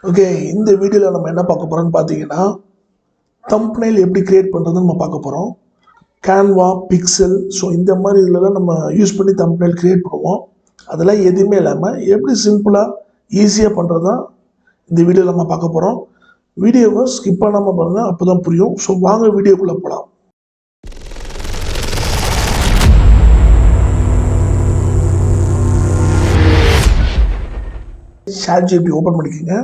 Okay, இந்த வீடியோவில் நம்ம என்ன பார்க்க போகிறோம்னு பார்த்தீங்கன்னா, தம்ப்நெயில் எப்படி கிரியேட் பண்ணுறதுன்னு நம்ம பார்க்க போகிறோம். கேன்வா, பிக்சல், ஸோ இந்த மாதிரி இதிலலாம் நம்ம யூஸ் பண்ணி தம்ப்நெயில் கிரியேட் பண்ணுவோம். அதெல்லாம் எதுவுமே இல்லாமல் எப்படி சிம்பிளாக ஈஸியாக பண்ணுறது தான் இந்த வீடியோவில் நம்ம பார்க்க போகிறோம். வீடியோவை ஸ்கிப் பண்ணாமல் பாருங்கள், அப்போ தான் புரியும். ஸோ வாங்க வீடியோக்குள்ளே போகலாம். ChatGPT ஓப்பன் பண்ணிக்கோங்க.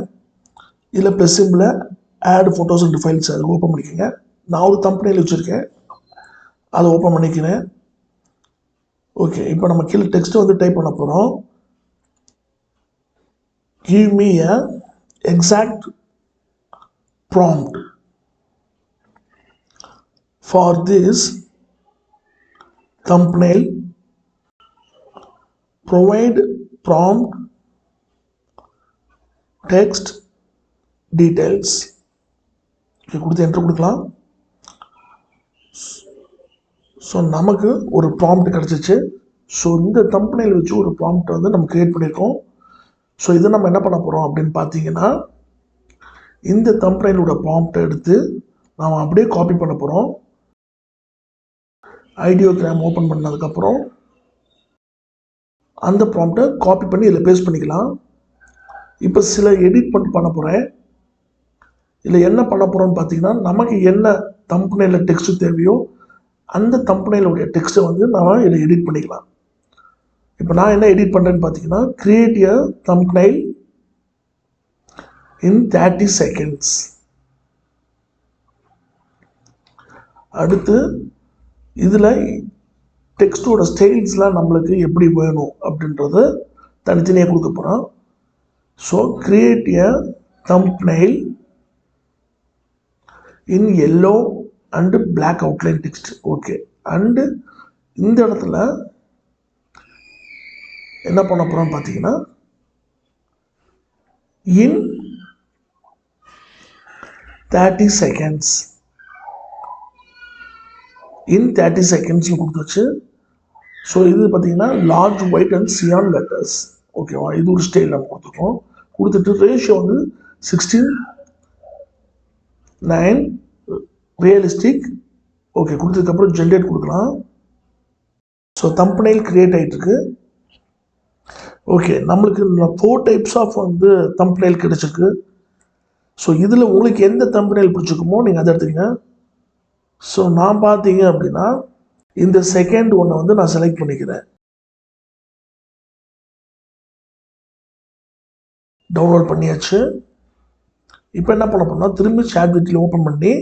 இதில் ப்ளஸ் சிம்பிளை ஆட் ஃபோட்டோஸ் அண்ட் ஃபைல்ஸ் அது ஓப்பன் பண்ணிக்கோங்க. நான் ஒரு தம்ப்நெயில் வச்சுருக்கேன், அதை ஓப்பன் பண்ணிக்கிறேன். ஓகே, இப்போ நம்ம கீழே டெக்ஸ்ட்டு வந்து டைப் பண்ண போகிறோம். Give me a exact prompt for this thumbnail. Provide prompt text details. கொடுத்து என்ட்ரு கொடுக்கலாம். ஸோ நமக்கு ஒரு ப்ராம்ப்ட் கிடச்சிச்சு. ஸோ இந்த தம்ப்நெயில் வச்சு ஒரு ப்ராம்ப்ட் வந்து நம்ம கிரியேட் பண்ணியிருக்கோம். ஸோ இதை நம்ம என்ன பண்ண போகிறோம் அப்படின்னு பார்த்தீங்கன்னா, இந்த தம்ப்நெயிலோட ப்ராம்ப்டை எடுத்து நாம் அப்படியே காப்பி பண்ண போகிறோம். ஐடியோகிராம் ஓப்பன் பண்ணதுக்கப்புறம் அந்த ப்ராம்ப்டை காப்பி பண்ணி இதில் பேஸ்ட் பண்ணிக்கலாம். இப்போ சில எடிட் பண்ண போகிறேன். இதில் என்ன பண்ண போகிறோம்னு பார்த்தீங்கன்னா, நமக்கு என்ன தம்ப்நெயிலில் டெக்ஸ்ட்டு தேவையோ அந்த தம்ப்நெயிலுடைய டெக்ஸ்ட்டை வந்து நம்ம இதில் எடிட் பண்ணிக்கலாம். இப்போ நான் என்ன எடிட் பண்ணுறேன்னு பார்த்தீங்கன்னா, create a thumbnail in 30 seconds. அடுத்து இதில் டெக்ஸ்டோட ஸ்டைல்ஸ்லாம் நம்மளுக்கு எப்படி வேணும் அப்படின்றத தனித்தனியாக கொடுக்க போகிறோம். So create a thumbnail in yellow and black outline text. Okay, and இந்த இடத்துல என்ன பண்ண போகிறோம்னு பார்த்தீங்கன்னா, இன் 30 seconds. இன் 30 seconds கொடுத்துச்சு. ஸோ இது பார்த்தீங்கன்னா large white and cyan letters. ஓகேவா, இது ஒரு ஸ்டைல் நம்ம கொடுத்துருக்கோம். கொடுத்துட்டு ரேஷியோ வந்து 16:9 ரியலிஸ்டிக். ஓகே, கொடுத்ததுக்கப்புறம் ஜென்ரேட் கொடுக்கலாம். ஸோ தம்ப்நெயில் கிரியேட் ஆகிட்டுருக்கு. ஓகே, நம்மளுக்கு 4 டைப்ஸ் ஆஃப் வந்து தம்ப்நெயில் கிடச்சிருக்கு. ஸோ இதில் உங்களுக்கு எந்த தம்ப்நெயில் பிடிச்சிருக்குமோ நீங்கள் அதை எடுத்துக்கங்க. ஸோ நான் பார்த்தீங்க அப்படின்னா இந்த செகண்ட் ஒன்றை வந்து நான் செலக்ட் பண்ணிக்கிறேன். டவுன்லோட் பண்ணியாச்சு. இப்போ என்ன பண்ண போனால் திரும்பி ChatGPT ஓப்பன் பண்ணி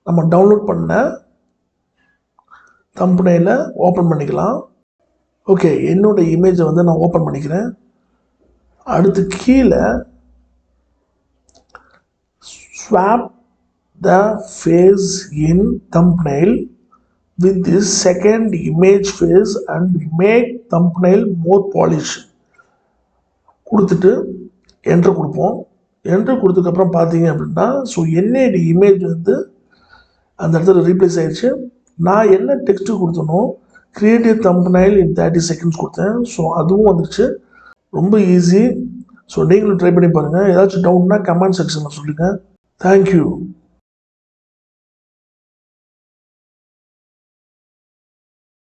நம்ம டவுன்லோட் பண்ண தம்ப்நெயிலை ஓப்பன் பண்ணிக்கலாம். ஓகே, என்னோடய இமேஜை வந்து நான் ஓப்பன் பண்ணிக்கிறேன். அடுத்து கீழே swap the face in thumbnail with this second image face and make thumbnail more polished கொடுத்துட்டு என்ட்ரு கொடுப்போம். என்ட்ரு கொடுத்ததுக்கப்புறம் பார்த்தீங்க அப்படின்னா, ஸோ என்னோட இமேஜ் வந்து அந்த இடத்துல ரீப்ளேஸ் ஆகிடுச்சு. நான் என்ன டெக்ஸ்ட்டு கொடுத்தனோ கிரியேட்டிவ் தம்ப்நெயில் இன் 30 seconds கொடுத்தேன். ஸோ அதுவும் வந்துடுச்சு. ரொம்ப ஈஸி. ஸோ நீங்களும் ட்ரை பண்ணி பாருங்கள். ஏதாச்சும் டவுட்னா கமெண்ட் செக்ஷனில் சொல்லுங்கள். தேங்க்யூ.